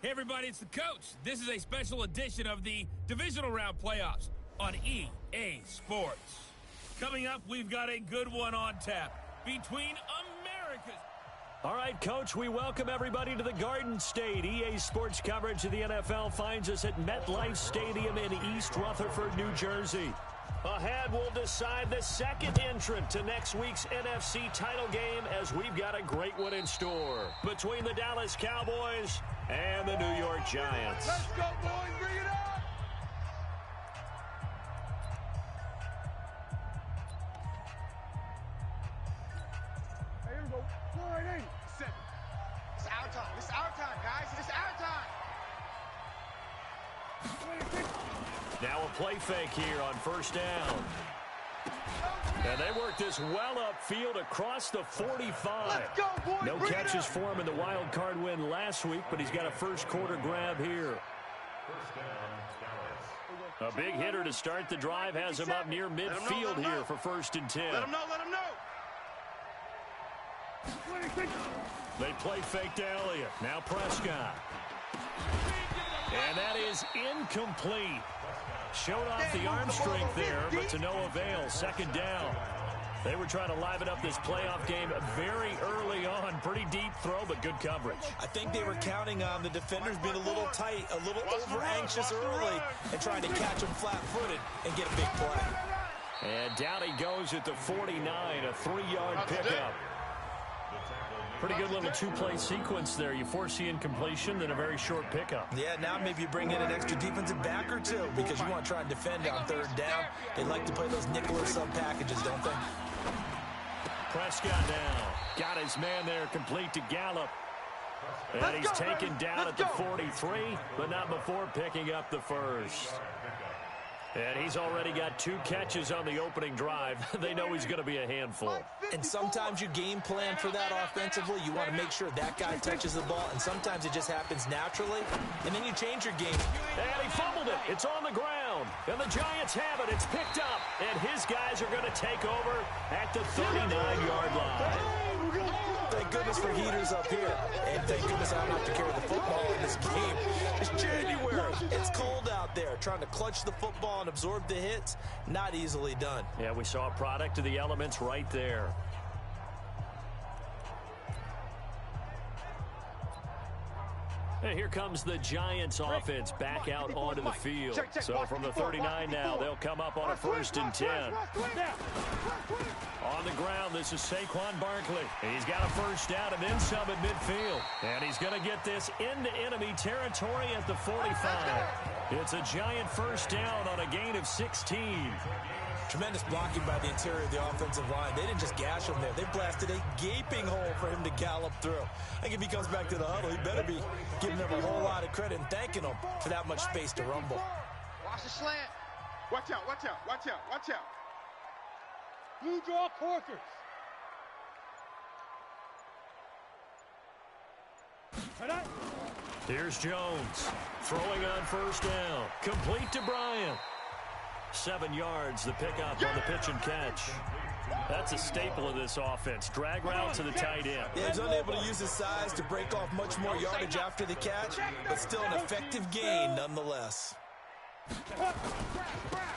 Hey everybody, it's the coach. This is a special edition of the Divisional Round Playoffs on EA Sports. Coming up, we've got a good one on tap between America's... All right, Coach, we welcome everybody to the Garden State. EA Sports coverage of the NFL finds us at MetLife Stadium in East Rutherford, New Jersey. Ahead, we'll decide the second entrant to next week's NFC title game as we've got a great one in store between the Dallas Cowboys and the New York Giants. Let's go, boys. Bring it up. Hey, here we go. 487. It's our time. It's our time, guys. It's our time. Now a play fake here on first down. And they work this well upfield across the 45. Let's go, boys. No catches for him in the wild card win last week, but he's got a first quarter grab here. A big hitter to start the drive has him up near midfield here for 1st and 10. Let him know. Let him know. They play fake to Elliott. Now Prescott. And that is incomplete. Showed off the arm strength there, but to no avail. 2nd down. They were trying to liven up this playoff game very early on. Pretty deep throw, but good coverage. I think they were counting on the defenders being a little tight, a little over-anxious early, and trying to catch them flat-footed and get a big play. And down he goes at the 49, a 3-yard pickup. Pretty good little two-play sequence there. You force the incompletion, then a very short pickup. Yeah, now maybe you bring in an extra defensive back or two because you want to try and defend on 3rd down. They like to play those nickel or sub packages, don't they? Prescott now. Got his man there complete to Gallup. And he's taken down at the 43, but not before picking up the first. And he's already got 2 catches on the opening drive. They know he's going to be a handful. And sometimes you game plan for that offensively. You want to make sure that guy touches the ball, and sometimes it just happens naturally, and then you change your game. And he fumbled it. It's on the ground. And the Giants have it. It's picked up. And his guys are going to take over at the 39-yard line. Thank goodness for heaters up here. And thank goodness I don't have to carry the football in this game. It's January. It's cold out there. Trying to clutch the football and absorb the hits, not easily done. Yeah, we saw a product of the elements right there. And here comes the Giants offense back out onto the field. So from the 39 now, they'll come up on a 1st and 10. On the ground, this is Saquon Barkley. He's got a first down and then some at midfield. And he's going to get this into enemy territory at the 45. It's a Giant first down on a gain of 16. Tremendous blocking by the interior of the offensive line. They didn't just gash him there. They blasted a gaping hole for him to gallop through. I think if he comes back to the huddle, he better be giving them a whole lot of credit and thanking them for that much space to rumble. Watch the slant. Watch out, watch out, watch out, watch out. Blue draw corkers. Here's Jones. Throwing on first down. Complete to Bryant. 7 yards, the pickup on the pitch and catch. That's a staple of this offense. Drag route to the tight end. Yeah, he's unable to use his size to break off much more yardage after the catch, but still an effective gain nonetheless.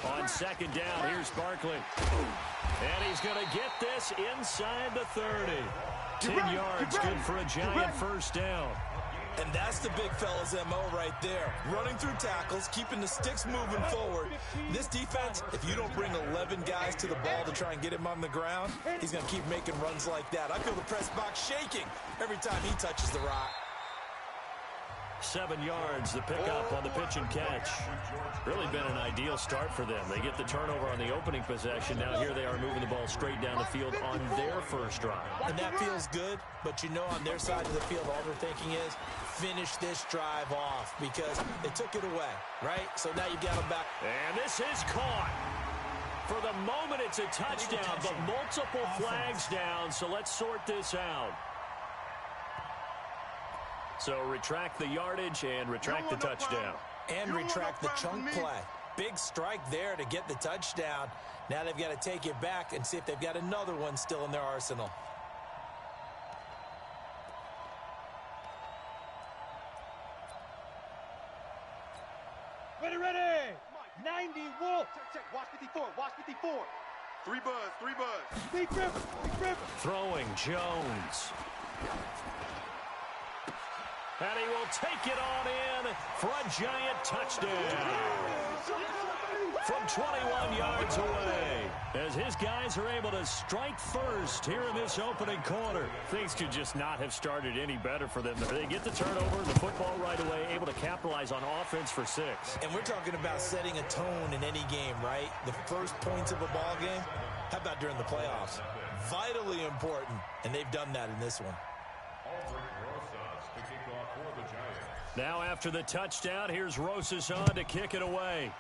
On 2nd down, here's Barkley. And he's going to get this inside the 30. 10 yards, good for a Giant first down. And that's the big fella's MO right there. Running through tackles, keeping the sticks moving forward. This defense, if you don't bring 11 guys to the ball to try and get him on the ground, he's going to keep making runs like that. I feel the press box shaking every time he touches the rock. 7 yards, the pickup on the pitch and catch. Really been an ideal start for them. They get the turnover on the opening possession. Now here they are moving the ball straight down the field on their first drive. And that feels good, but you know on their side of the field, all they're thinking is finish this drive off because they took it away, right? So now you got them back. And this is caught. For the moment, it's a touchdown, but multiple flags down, so let's sort this out. So retract the yardage and retract the touchdown. And retract the chunk play. Big strike there to get the touchdown. Now they've got to take it back and see if they've got another one still in their arsenal. Ready. 90, Wolf. Check. Watch 54. Watch 54. Three buzz. Big River. Throwing Jones. And he will take it on in for a giant touchdown. From 21 yards away, as his guys are able to strike first here in this opening quarter. Things could just not have started any better for them. They get the turnover, the football right away, able to capitalize on offense for 6. And we're talking about setting a tone in any game, right? The first points of a ball game. How about during the playoffs? Vitally important, and they've done that in this one. Now after the touchdown, here's Rosas on to kick it away.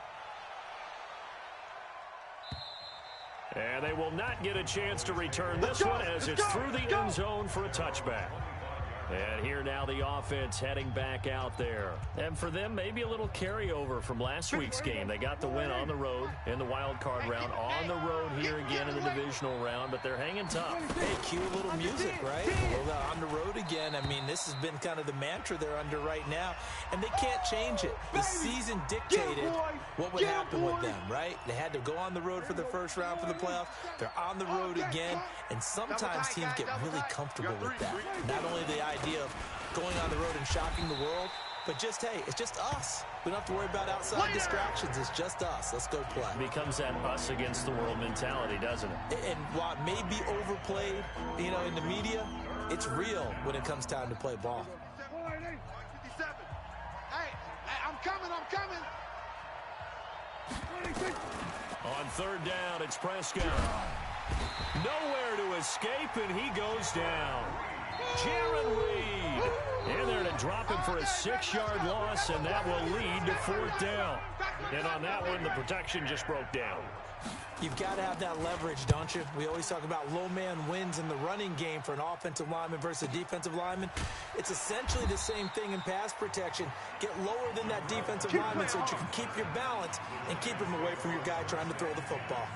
And they will not get a chance to return this one as it's through the end zone for a touchback. And here now the offense heading back out there. And for them, maybe a little carryover from last week's game. They got the win on the road in the wild card round, on the road here again in the divisional round, but they're hanging tough. Hey, cue a little music, right? Well, on the road again. I mean, this has been kind of the mantra they're under right now, and they can't change it. The season dictated what would happen with them, right? They had to go on the road for the first round for the playoffs. They're on the road again, and sometimes teams get really comfortable with that. Not only the idea of going on the road and shocking the world, but just, hey, it's just us. We don't have to worry about outside distractions. It's just us. Let's go play. It becomes that us against the world mentality, doesn't it? And while it may be overplayed, in the media, it's real when it comes time to play ball. 57. Hey, I'm coming. On third down, it's Prescott. Nowhere to escape, and he goes down. Jaron Reed in there to drop him for a 6-yard loss, and that will lead to fourth down. And on that one, the protection just broke down. You've got to have that leverage, don't you? We always talk about low man wins in the running game for an offensive lineman versus a defensive lineman. It's essentially the same thing in pass protection. Get lower than that defensive lineman so that you can keep your balance and keep him away from your guy trying to throw the football.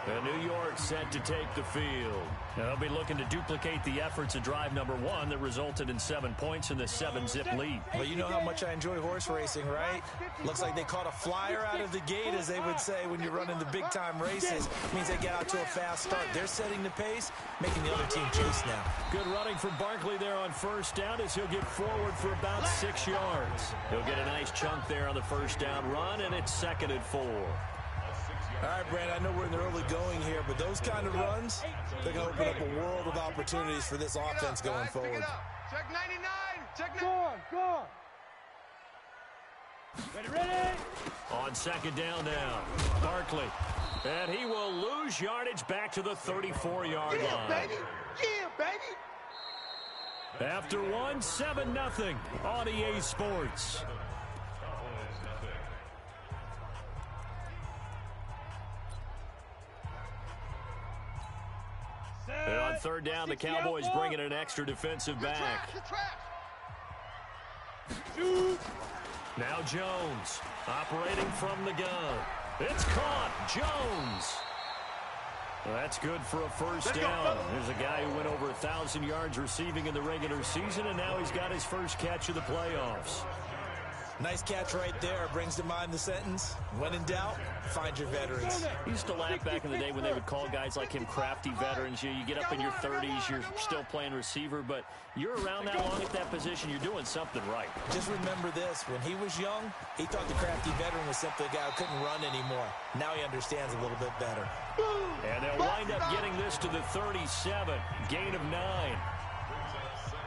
And New York set to take the field. Now they'll be looking to duplicate the efforts of drive number 1 that resulted in 7 points in the 7-zip lead. Well, you know how much I enjoy horse racing, right? Looks like they caught a flyer out of the gate, as they would say when you're running the big-time races. It means they get out to a fast start. They're setting the pace, making the other team chase now. Good running from Barkley there on first down as he'll get forward for about 6 yards. He'll get a nice chunk there on the first down run, and it's 2nd and 4. All right, Brand, I know we're in the early going here, but those kind of runs, they're going to open up a world of opportunities for this offense going forward. Check 99. Check 99. Go on. Ready. On 2nd down now, Barkley. And he will lose yardage back to the 34-yard line. Yeah, baby. After one, 7-0 on EA Sports. And on third down, the Cowboys bring in an extra defensive back. Now Jones operating from the gun. It's caught. Jones. Well, that's good for a first down. There's a guy who went over 1,000 yards receiving in the regular season, and now he's got his first catch of the playoffs. Nice catch right there. Brings to mind the sentence, when in doubt, find your veterans. He used to laugh back in the day when they would call guys like him crafty veterans. You get up in your 30s, you're still playing receiver, but you're around that long at that position, you're doing something right. Just remember this. When he was young, he thought the crafty veteran was simply a guy who couldn't run anymore. Now he understands a little bit better. And they'll wind up getting this to the 37. Gain of 9.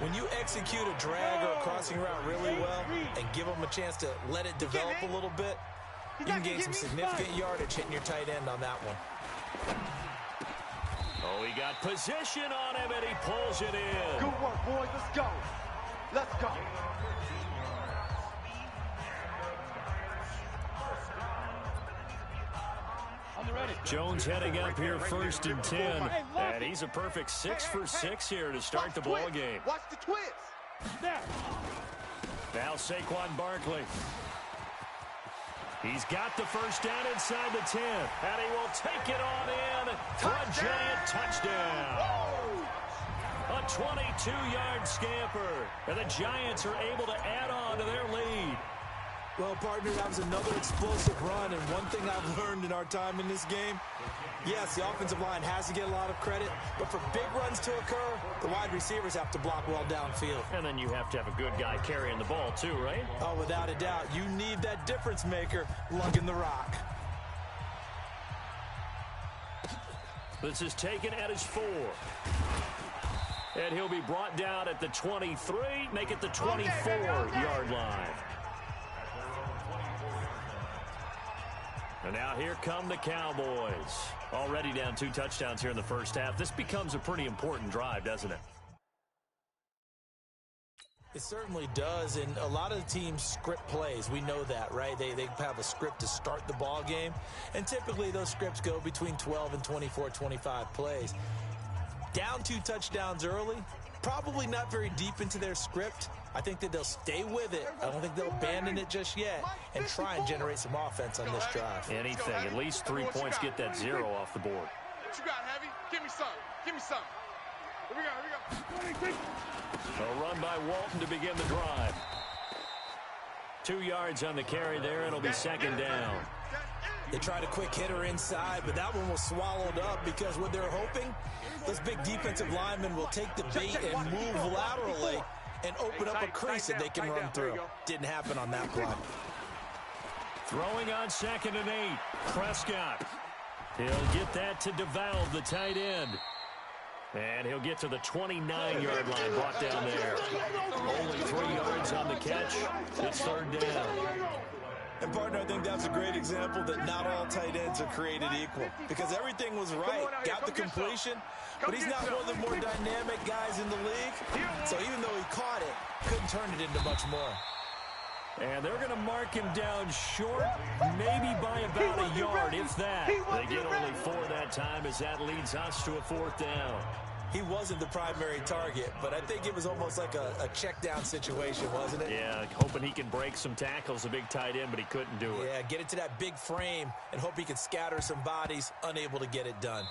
When you execute a drag or a crossing route really well and give them a chance to let it develop a little bit, you can gain some significant yardage hitting your tight end on that one. Oh, he got position on him, and he pulls it in. Good work, boys. Let's go. Let's go. Jones heading up here 1st and 10. And he's a perfect 6 for 6 here to start the ball game. Watch the twist. Now Saquon Barkley. He's got the first down inside the 10. And he will take it on in for a giant touchdown. A 22-yard scamper. And the Giants are able to add on to their lead. Well, partner, that was another explosive run, and one thing I've learned in our time in this game, yes, the offensive line has to get a lot of credit, but for big runs to occur, the wide receivers have to block well downfield. And then you have to have a good guy carrying the ball too, right? Oh, without a doubt. You need that difference maker lugging the rock. This is taken at his 4. And he'll be brought down at the 23, make it the 24-yard line. And now here come the Cowboys. Already down 2 touchdowns here in the first half. This becomes a pretty important drive, doesn't it? It certainly does, and a lot of the teams script plays. We know that, right? They have a script to start the ball game, and typically those scripts go between 12 and 24, 25 plays. Down 2 touchdowns early, probably not very deep into their script. I think that they'll stay with it. I don't think they'll abandon it just yet and try and generate some offense on this drive. Anything, at least 3 points, get that 0 off the board. What you got, Heavy? Give me some. Give me some. Here we go. A run by Walton to begin the drive. 2 yards on the carry there, and it'll be second down. They tried a quick hitter inside, but that one was swallowed up because what they're hoping, those big defensive linemen will take the bait and move laterally and open up a crease that they can run through. Didn't happen on that play. Throwing on 2nd and 8. Prescott. He'll get that to DeValve, the tight end. And he'll get to the 29-yard line, brought down there. Only 3 yards on the catch. It's third down. And, partner, I think that's a great example that not all tight ends are created equal. Because everything was right, got the completion, but he's not one of the more dynamic guys in the league. So even though he caught it, couldn't turn it into much more. And they're going to mark him down short, maybe by about a yard, if that. They get only 4 that time as that leads us to a 4th down. He wasn't the primary target, but I think it was almost like a check down situation, wasn't it? Yeah, hoping he can break some tackles, a big tight end, but he couldn't do it. Yeah, get it to that big frame and hope he can scatter some bodies, unable to get it done.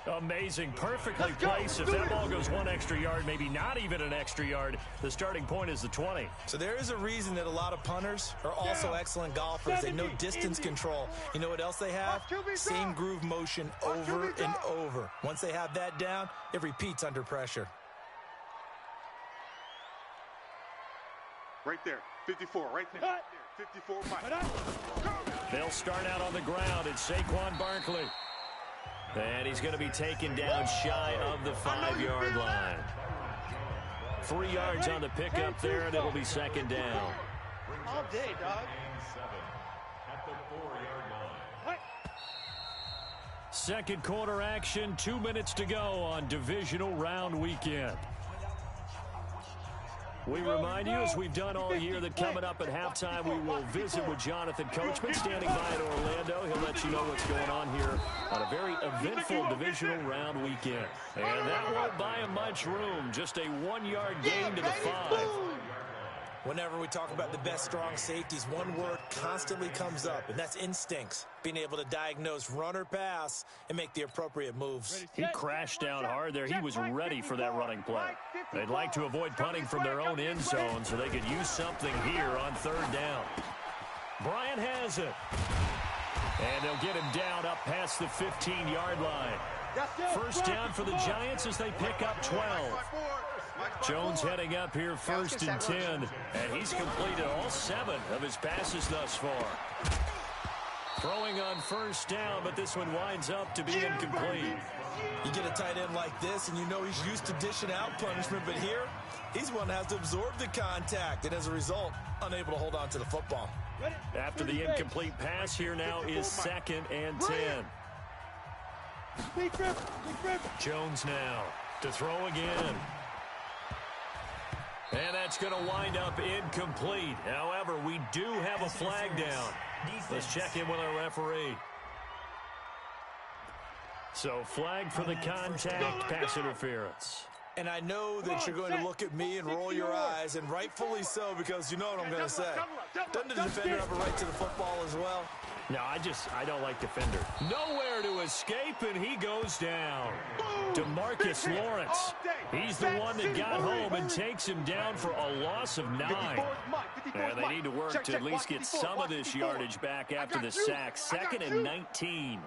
Amazing, perfectly placed. If that ball goes 1 extra yard, maybe not even an extra yard, the starting point is the 20. So there is a reason that a lot of punters are also excellent golfers. They know distance control. You know what else they have? Same groove motion over and over. Once they have that down, it repeats under pressure. Right there, 54, right there. 54, Mike. They'll start out on the ground. It's Saquon Barkley. And he's going to be taken down shy of the 5-yard line. 3 yards on the pickup there, and it'll be second down. All day, dog. Second quarter action, 2 minutes to go on divisional round weekend. We remind you, as we've done all year, that coming up at halftime, we will visit with Jonathan Coachman standing by in Orlando. He'll let you know what's going on here on a very eventful divisional round weekend. And that won't buy him much room. Just a 1-yard gain to the 5. Whenever we talk about the best strong safeties, one word constantly comes up, and that's instincts. Being able to diagnose run or pass and make the appropriate moves. He crashed down hard there. He was ready for that running play. They'd like to avoid punting from their own end zone so they could use something here on 3rd down. Bryant has it. And they'll get him down up past the 15-yard line. First down for the Giants as they pick up 12. Jones heading up here 1st and 10, and he's completed all 7 of his passes thus far. Throwing on 1st down, but this one winds up to be incomplete. You get a tight end like this, and you know he's used to dishing out punishment, but here, he's one that has to absorb the contact, and as a result, unable to hold on to the football. After the incomplete pass, here now is 2nd and 10. Jones now to throw again. And that's going to wind up incomplete. However, we do have a flag down. Let's check in with our referee. So, flag for the contact, pass interference. And I know that you're going to look at me and roll your eyes, and rightfully so, because you know what I'm going to say. Doesn't the defender have a right to the football as well? No, I don't like defender. Nowhere to escape, and he goes down. DeMarcus Lawrence. He's the one that got home and takes him down for a loss of 9. And they need to work to at least get some of this yardage back after the sack. 2nd and 19.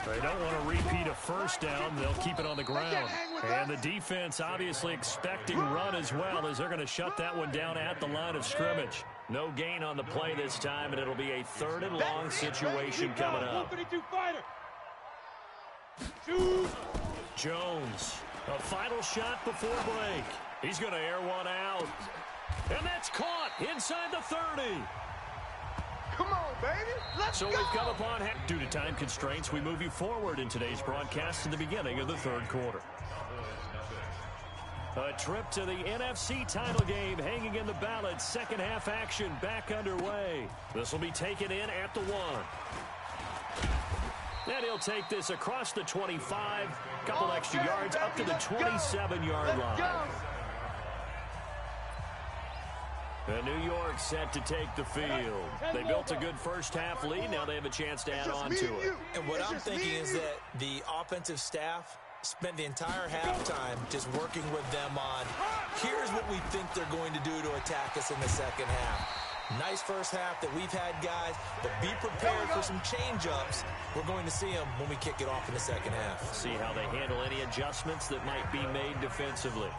They don't want to repeat a first down. They'll keep it on the ground. And the defense obviously expecting run as well, as they're going to shut that one down at the line of scrimmage. No gain on the play this time, and it'll be a 3rd and long situation coming up. Jones, a final shot before break. He's going to air one out. And that's caught inside the 30. Come on, baby. Let's go. So we've come upon due to time constraints, we move you forward in today's broadcast to the beginning of the 3rd quarter. A trip to the NFC title game hanging in the balance. 2nd half action back underway. This will be taken in at the 1. And he'll take this across the 25. Couple extra yards up to the 27-yard line. And New York set to take the field. They built a good first half lead. Now they have a chance to add on to it. And what I'm thinking is that the offensive staff spent the entire halftime just working with them on, here's what we think they're going to do to attack us in the 2nd half. Nice first half that we've had, guys, but be prepared for some change-ups. We're going to see them when we kick it off in the 2nd half. See how they handle any adjustments that might be made defensively.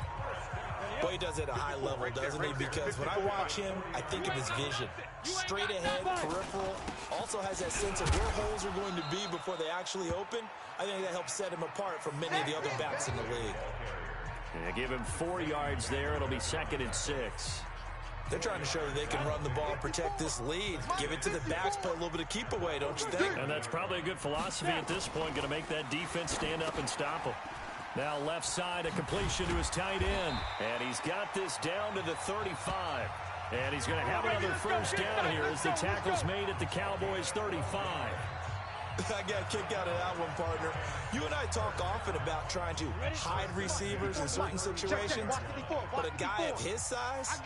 Boy, he does it at a high level, doesn't he? Because when I watch him, I think of his vision. Straight ahead, peripheral. Also has that sense of where holes are going to be before they actually open. I think that helps set him apart from many of the other backs in the league. Yeah, give him 4 yards there. It'll be 2nd and 6. They're trying to show that they can run the ball and protect this lead. Give it to the backs, play a little bit of keep away, don't you think? And that's probably a good philosophy at this point. Going to make that defense stand up and stop them. Now left side, a completion to his tight end. And he's got this down to the 35. And he's going to have another first down here as the tackle's made at the Cowboys' 35. I got a kick out of that one, partner. You and I talk often about trying to hide receivers in certain situations. But a guy of his size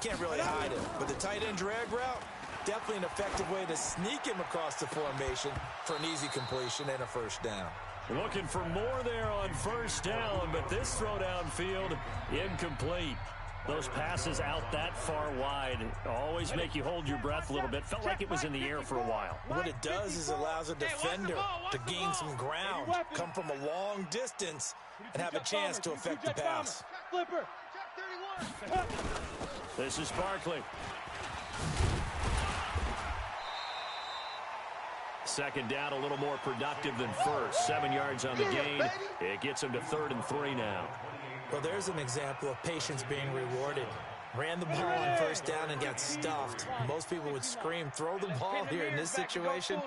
can't really hide him. But the tight end drag route, definitely an effective way to sneak him across the formation for an easy completion and a first down. Looking for more there on first down, but this throw downfield, incomplete. Those passes out that far wide always make you hold your breath a little bit. Felt like it was in the air for a while. What it does is allows a defender to gain some ground, come from a long distance, and have a chance to affect the pass. This is Barkley. Second down, a little more productive than first. 7 yards on the gain. It gets him to 3rd and 3 now. Well, there's an example of patience being rewarded. Ran the ball on first down and got stuffed. Most people would scream, throw the ball here in this situation.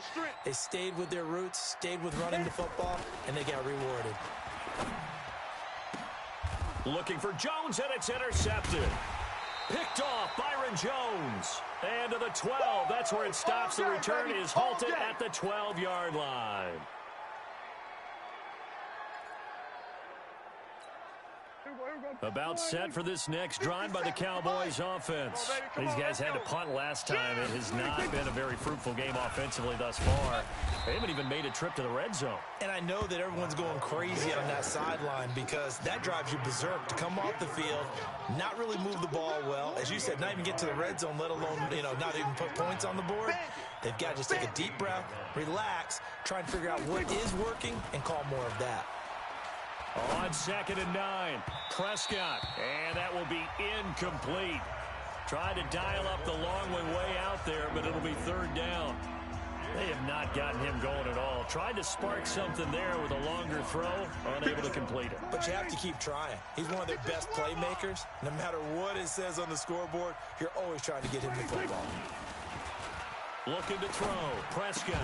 They stayed with their roots, stayed with running the football, and they got rewarded. Looking for Jones, and it's intercepted. Picked off Byron Jones. And to the 12. That's where it stops. The return is halted at the 12-yard line. About set for this next drive by the Cowboys offense. These guys had to punt last time. It has not been a very fruitful game offensively thus far. They haven't even made a trip to the red zone. And I know that everyone's going crazy on that sideline because that drives you berserk to come off the field, not really move the ball well. As you said, not even get to the red zone, let alone, not even put points on the board. They've got to just take a deep breath, relax, try and figure out what is working, and call more of that. On 2nd and 9, Prescott, and that will be incomplete. Tried to dial up the long one way out there, but it'll be 3rd down. They have not gotten him going at all. Tried to spark something there with a longer throw, unable to complete it. But you have to keep trying. He's one of their best playmakers. No matter what it says on the scoreboard, you're always trying to get him the football. Looking to throw. Prescott.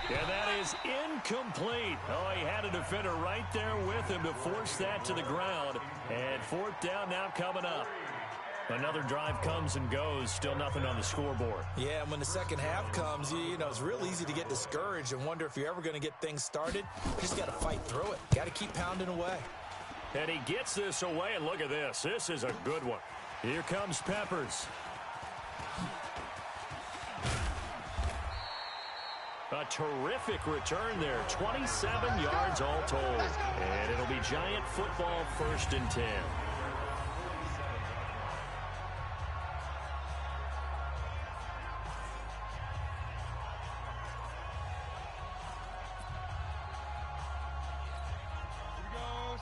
And that is incomplete. Oh, he had a defender right there with him to force that to the ground. And 4th down now coming up. Another drive comes and goes. Still nothing on the scoreboard. Yeah, and when the second half comes, it's real easy to get discouraged and wonder if you're ever going to get things started. You just got to fight through it. Got to keep pounding away. And he gets this away, and look at this. This is a good one. Here comes Peppers. A terrific return there. 27 yards all told. And it'll be Giant football, 1st and 10.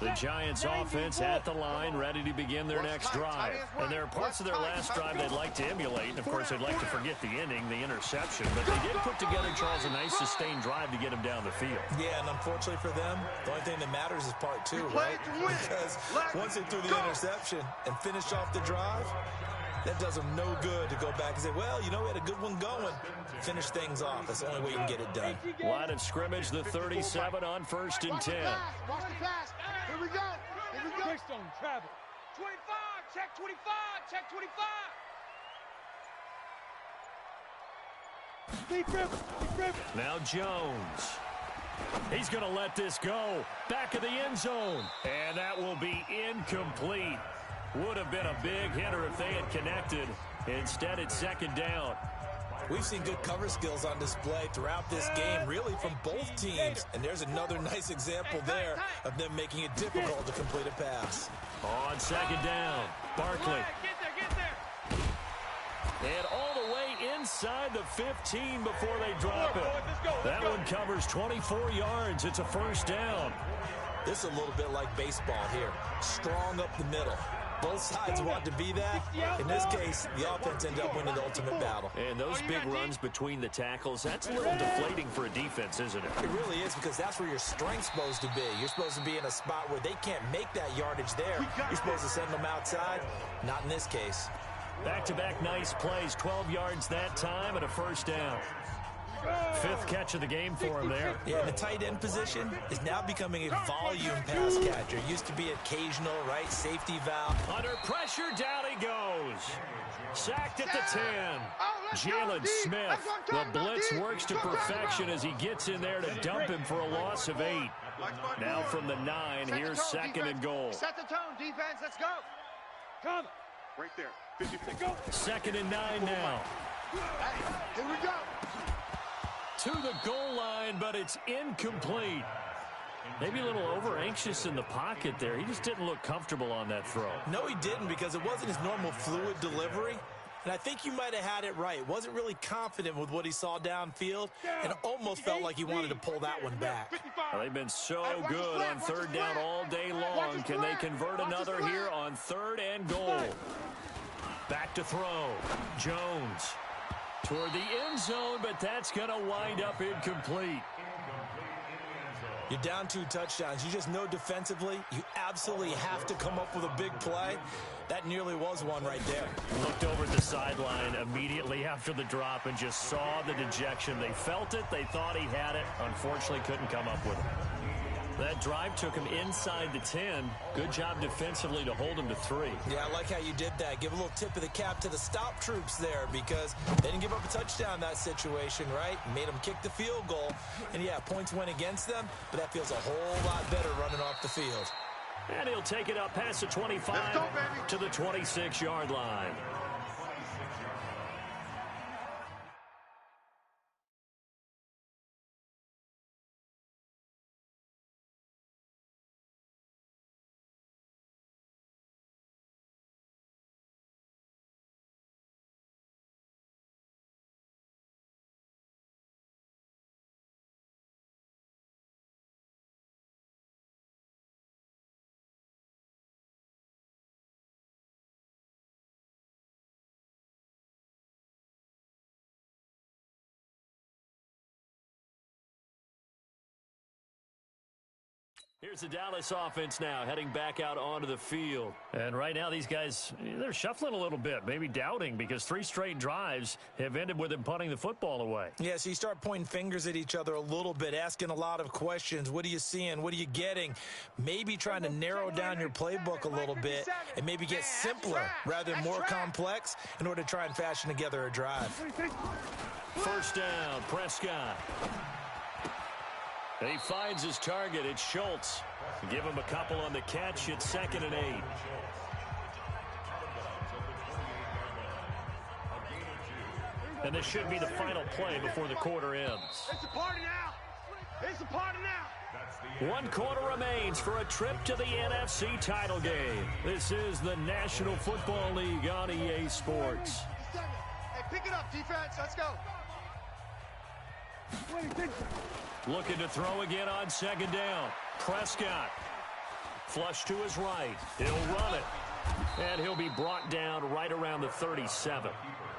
The Giants offense at the line, ready to begin their next drive. And there are parts of their last drive they'd like to emulate. And, of course, they'd like to forget the ending, the interception. But they did put together, Charles, a nice sustained drive to get him down the field. Yeah, and unfortunately for them, the only thing that matters is part 2, right? Because once they threw the interception and finished off the drive, that does them no good to go back and say, well, you know, we had a good one going. Finish things off. That's the only way you can get it done. Line of scrimmage, the 37 on 1st and 10. Watch the pass. Here we go. Here we go. Quickstone, travel. 25. Check 25. Check 25. Deep rip. Now Jones. He's going to let this go. Back of the end zone. And that will be incomplete. Would have been a big hitter if they had connected. Instead, it's 2nd down. We've seen good cover skills on display throughout this game, really from both teams. And there's another nice example there of them making it difficult to complete a pass. On 2nd down, Barkley. Get there. And all the way inside the 15 before they drop it. That one covers 24 yards. It's a 1st down. This is a little bit like baseball here. Strong up the middle. Both sides want to be that. In this case, the offense ended up winning the ultimate battle. And those big runs between the tackles, that's a little deflating for a defense, isn't it? It really is, because that's where your strength's supposed to be. You're supposed to be in a spot where they can't make that yardage there. You're supposed to send them outside. Not in this case. Back-to-back nice plays, 12 yards that time and a 1st down. 5th catch of the game for him there. Yeah, the tight end position is now becoming a volume pass catcher. Used to be occasional, right? Safety valve. Under pressure, down he goes. Sacked at the 10. Jalen Smith. The blitz works to perfection as he gets in there to dump him for a loss of 8. Now from the 9, here's 2nd and goal. Set the tone, defense. Let's go. Come. Right there. 50. Go. 2nd and 9 now. Here we go. To the goal line, but it's incomplete. Maybe a little over-anxious in the pocket there. He just didn't look comfortable on that throw. No, he didn't, because it wasn't his normal fluid delivery. And I think you might have had it right. Wasn't really confident with what he saw downfield and almost felt like he wanted to pull that one back. Well, they've been so good on 3rd down all day long. Can they convert another here on 3rd and goal? Back to throw. Jones. Toward the end zone, but that's going to wind up incomplete. You're down 2 touchdowns. You just know defensively you absolutely have to come up with a big play. That nearly was one right there. Looked over at the sideline immediately after the drop and just saw the dejection. They felt it. They thought he had it. Unfortunately, couldn't come up with it. That drive took him inside the 10. Good job defensively to hold him to 3. Yeah, I like how you did that. Give a little tip of the cap to the stop troops there, because they didn't give up a touchdown in that situation, right? Made them kick the field goal. And, yeah, points went against them, but that feels a whole lot better running off the field. And he'll take it up past the 25 to the 26-yard line. Here's the Dallas offense now, heading back out onto the field. And right now, these guys, they're shuffling a little bit, maybe doubting, because 3 straight drives have ended with them punting the football away. Yeah, so you start pointing fingers at each other a little bit, asking a lot of questions. What are you seeing? What are you getting? Maybe trying to narrow down your playbook a little bit and maybe get simpler rather than more complex in order to try and fashion together a drive. 1st down, Prescott. And he finds his target. It's Schultz. Give him a couple on the catch. It's 2nd and 8. And this should be the final play before the quarter ends. It's a party now. It's a party now. 1 quarter remains for a trip to the NFC title game. This is the National Football League on EA Sports. Hey, pick it up, defense. Let's go. Looking to throw again on second down. Prescott. Flush to his right. He'll run it. And he'll be brought down right around the 37.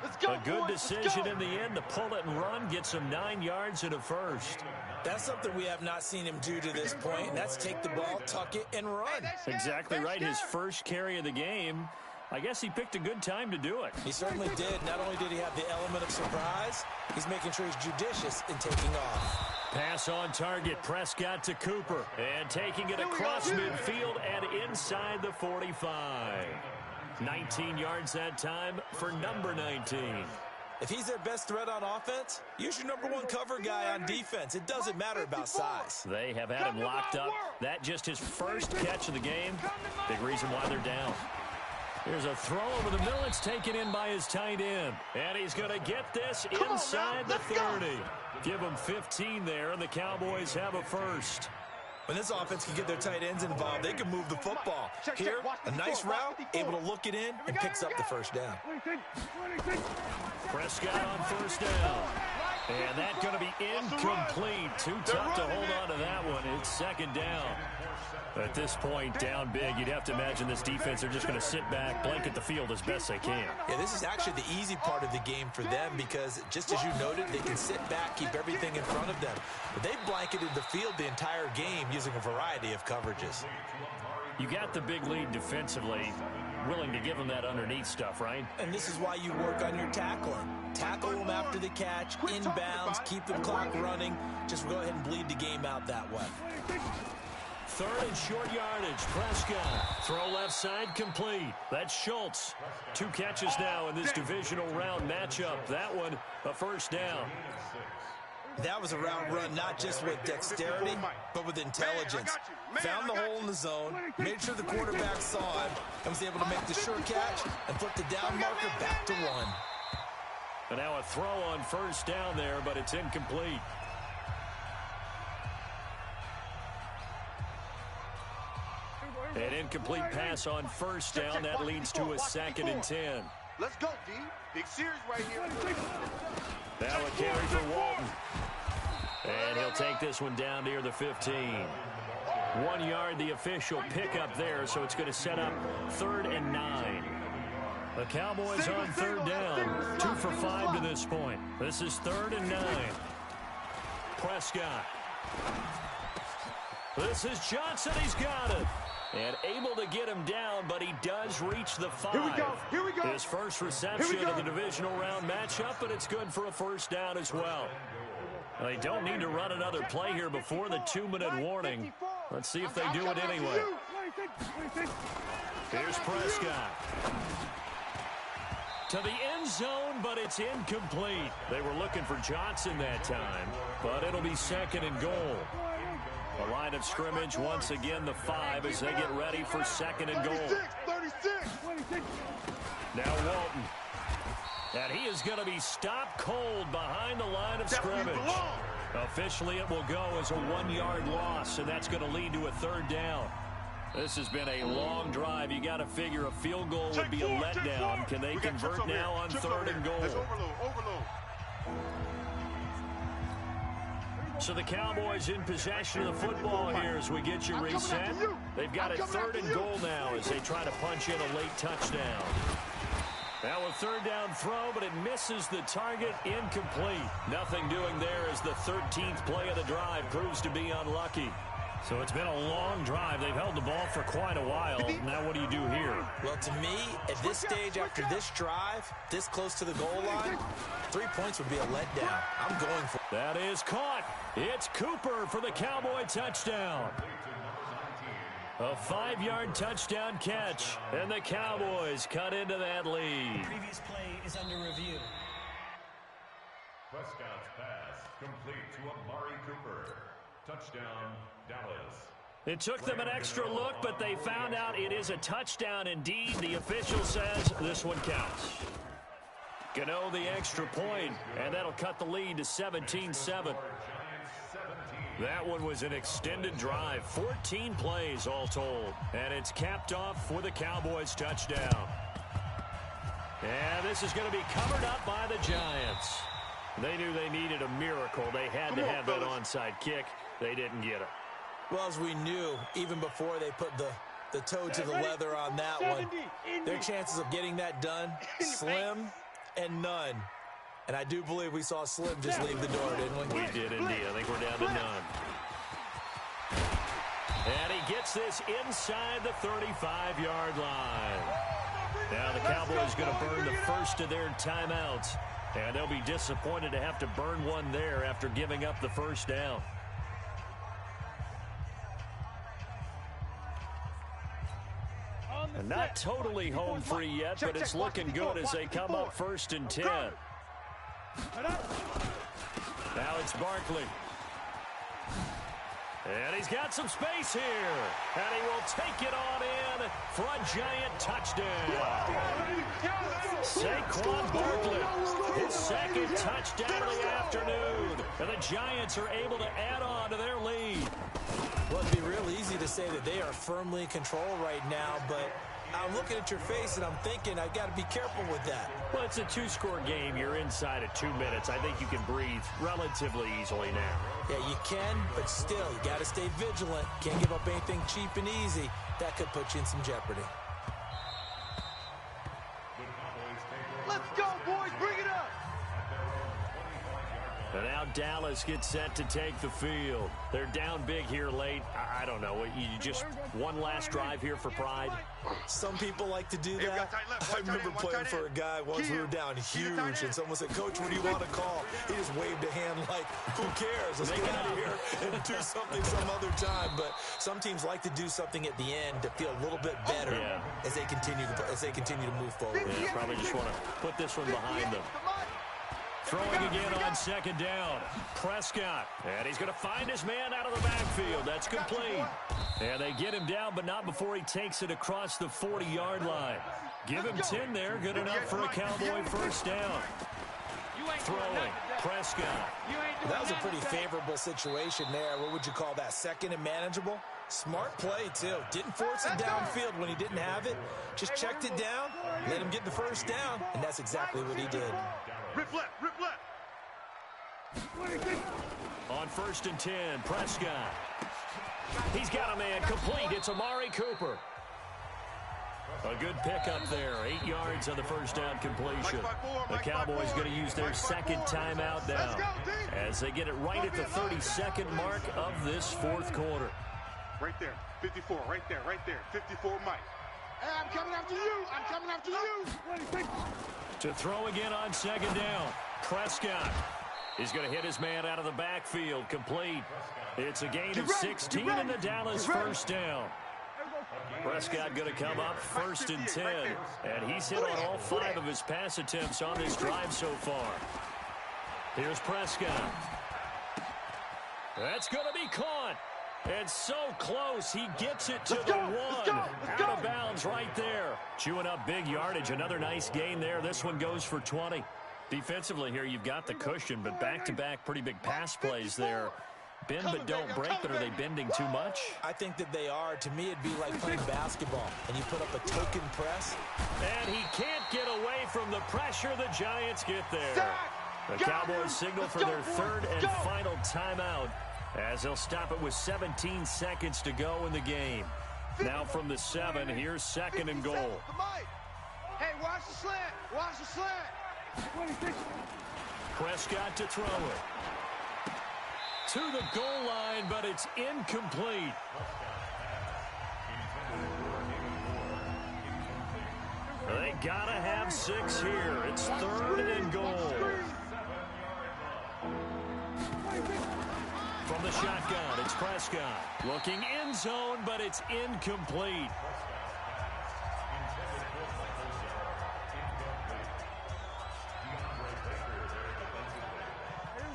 Let's go, a good boys. decision in the end to pull it and run, get some 9 yards and a first. That's something we have not seen him do to this point. That's take the ball, tuck it, and run. Exactly right. His first carry of the game. I guess he picked a good time to do it. He certainly did. Not only did he have the element of surprise, he's making sure he's judicious in taking off. Pass on target. Prescott to Cooper. And taking it across midfield and inside the 45. 19 yards that time for number 19. If he's their best threat on offense, use your #1 cover guy on defense. It doesn't matter about size. They have had him locked up. That just his first catch of the game. Big reason why they're down. Here's a throw over the middle. It's taken in by his tight end. And he's going to get this inside the 30. Give him 15 there, and the Cowboys have a first. When this offense can get their tight ends involved, they can move the football. Here, a nice route, able to look it in, and picks up the first down. Prescott on first down. And that's going to be incomplete. Too tough to hold on to that one. It's second down. At this point, down big, you'd have to imagine this defense are just going to sit back, blanket the field as best they can. Yeah, this is actually the easy part of the game for them because, just as you noted, they can sit back, keep everything in front of them. But they've blanketed the field the entire game using a variety of coverages. You got the big lead defensively, willing to give them that underneath stuff, right? And this is why you work on your tackling. Tackle them after the catch, inbounds, keep the clock running. Just go ahead and bleed the game out that way. Third and short yardage. Prescott. Throw left side complete. That's Schultz. 2 catches now in this divisional round matchup. That one, a first down. That was a route run not just with dexterity, but with intelligence. Found the hole in the zone, made sure the quarterback saw him, and was able to make the sure catch and flip the down marker back to 1. And now a throw on first down there, but it's incomplete. An incomplete pass on first down. That leads to a 2nd and 10. Let's go, D. Big series right here. Now a carry for Walton. And he'll take this one down near the 15. 1 yard, the official pickup there, so it's going to set up 3rd and 9. The Cowboys on 3rd down. 2 for 5 to this point. This is 3rd and 9. Prescott. This is Johnson. He's got it. And able to get him down, but he does reach the 5. Here we go. His first reception of the divisional round matchup, but it's good for a first down as well. They don't need to run another play here before the 2-minute warning. Let's see if they do it anyway. Here's Prescott. To the end zone, but it's incomplete. They were looking for Johnson that time, but it'll be 2nd and goal. The line of scrimmage, once again, the 5 as they get ready for 2nd and goal. 36. Now Walton. And he is going to be stopped cold behind the line of scrimmage. Officially, it will go as a 1-yard loss, and that's going to lead to a 3rd down. This has been a long drive. You got to figure a field goal would be a letdown. Can they convert now on 3rd and goal? Overload. So the Cowboys in possession of the football here as we get you reset. They've got it 3rd and goal now as they try to punch in a late touchdown. Now a 3rd down throw, but it misses the target, incomplete. Nothing doing there as the 13th play of the drive proves to be unlucky. So it's been a long drive. They've held the ball for quite a while. Now what do you do here? Well, to me, at this stage after this drive, this close to the goal line, 3 points would be a letdown. I'm going for it. That is caught. It's Cooper for the Cowboy touchdown. A 5-yard touchdown catch, and the Cowboys cut into that lead. Previous play is under review. Prescott's pass complete to Amari Cooper. Touchdown, Dallas. It took them an extra look, but they found out it is a touchdown indeed. The official says this one counts. Gano the extra point, and that'll cut the lead to 17-7. That one was an extended drive, 14 plays all told, and it's capped off with a Cowboys touchdown. And this is going to be covered up by the Giants. They knew they needed a miracle. They had to have that onside kick. They didn't get it. Well, as we knew, even before they put the toe to the leather on that one, their chances of getting that done, slim and none. And I do believe we saw Slim just leave the door, didn't we? We did indeed. I think we're down to none. And he gets this inside the 35-yard line. Now the Cowboys going to burn the first of their timeouts. And they'll be disappointed to have to burn one there after giving up the first down. And not totally home free yet, but it's looking good as they come up 1st and 10. Now it's Barkley. And he's got some space here. And he will take it on in for a giant touchdown. Saquon Barkley, his second touchdown of the afternoon. And the Giants are able to add on to their lead. Well, it'd be real easy to say that they are firmly in control right now, but I'm looking at your face and I'm thinking I got to be careful with that. Well, it's a 2-score game. You're inside of 2 minutes. I think you can breathe relatively easily now. Yeah, you can, but still, you got to stay vigilant. Can't give up anything cheap and easy. That could put you in some jeopardy. Let's go, boys. Bring it up. And now Dallas gets set to take the field. They're down big here late. I don't know. You just one last drive here for pride? Some people like to do that. I remember playing for a guy once we were down huge, and someone said, "Coach, what do you want to call?" He just waved a hand like, "Who cares? Let's get out of here and do something some other time." But some teams like to do something at the end to feel a little bit better as they continue to move forward. Yeah, probably just want to put this one behind them. Throwing again on 2nd down. Prescott. And he's going to find his man out of the backfield. That's complete. And they get him down, but not before he takes it across the 40-yard line. Give him 10 there. Good enough for a Cowboy first down. Throwing. Prescott. That was a pretty favorable situation there. What would you call that? Second and manageable? Smart play, too. Didn't force it downfield when he didn't have it. Just checked it down, let him get the first down, and that's exactly what he did. Rip left, rip left. On 1st and 10, Prescott. He's got a man complete. It's Amari Cooper. A good pickup there. 8 yards on the first down completion. The Cowboys going to use their second timeout now as they get it right at the 32nd mark of this 4th quarter. Right there, 54, right there, 54 Mike. Hey, I'm coming after you. I'm coming after you. To throw again on 2nd down. Prescott. He's going to hit his man out of the backfield. Complete. It's a gain of 16 and the Dallas first down. Prescott going to come up 1st and 10. And he's hit on all 5 of his pass attempts on this drive so far. Here's Prescott. That's going to be caught. And so close, he gets it to the 1. Out of bounds right there. Chewing up big yardage. Another nice gain there. This one goes for 20. Defensively here, you've got the cushion, but back-to-back pretty big pass plays there. Bend but don't break, but are they bending too much? I think that they are. To me, it'd be like playing basketball, and you put up a token press. And he can't get away from the pressure. The Giants get there. The Cowboys signal for their 3rd and final timeout, as they'll stop it with 17 seconds to go in the game. Now from the 7, here's 2nd and goal. Hey, watch the slant. Watch the slant. Prescott to throw it. To the goal line, but it's incomplete. They gotta have 6 here. It's 3rd and goal. From the shotgun, it's Prescott. Looking end zone, but it's incomplete.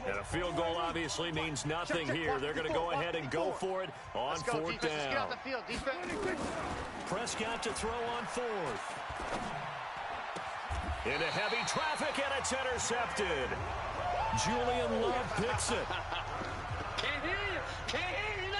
And a field goal obviously means nothing here. They're going to go ahead and go for it on 4th down. Prescott to throw on 4th. Into heavy traffic, and it's intercepted. Julian Love picks it. Can't hear you. Can't hear you now.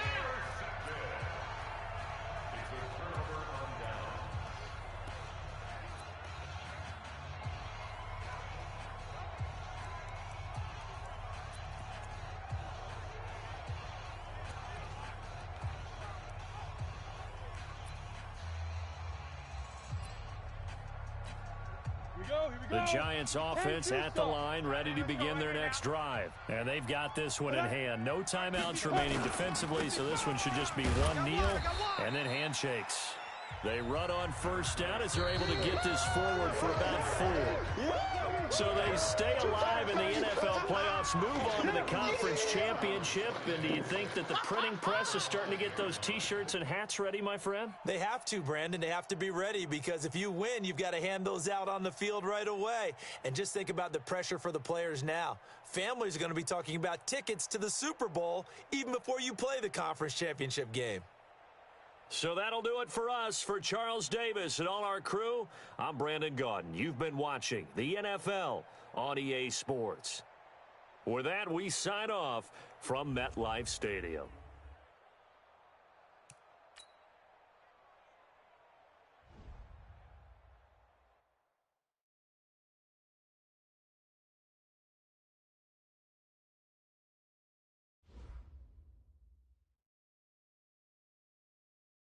The Giants offense at the line, ready to begin their next drive. And they've got this one in hand. No timeouts remaining defensively, so this one should just be one kneel and then handshakes. They run on first down as they're able to get this forward for about 4. So they stay alive in the NFL playoffs, move on to the conference championship. And do you think that the printing press is starting to get those T-shirts and hats ready, my friend? They have to, Brandon. They have to be ready because if you win, you've got to hand those out on the field right away. And just think about the pressure for the players now. Families are going to be talking about tickets to the Super Bowl even before you play the conference championship game. So that'll do it for us. For Charles Davis and all our crew, I'm Brandon Gaudin. You've been watching the NFL on EA Sports. With that, we sign off from MetLife Stadium.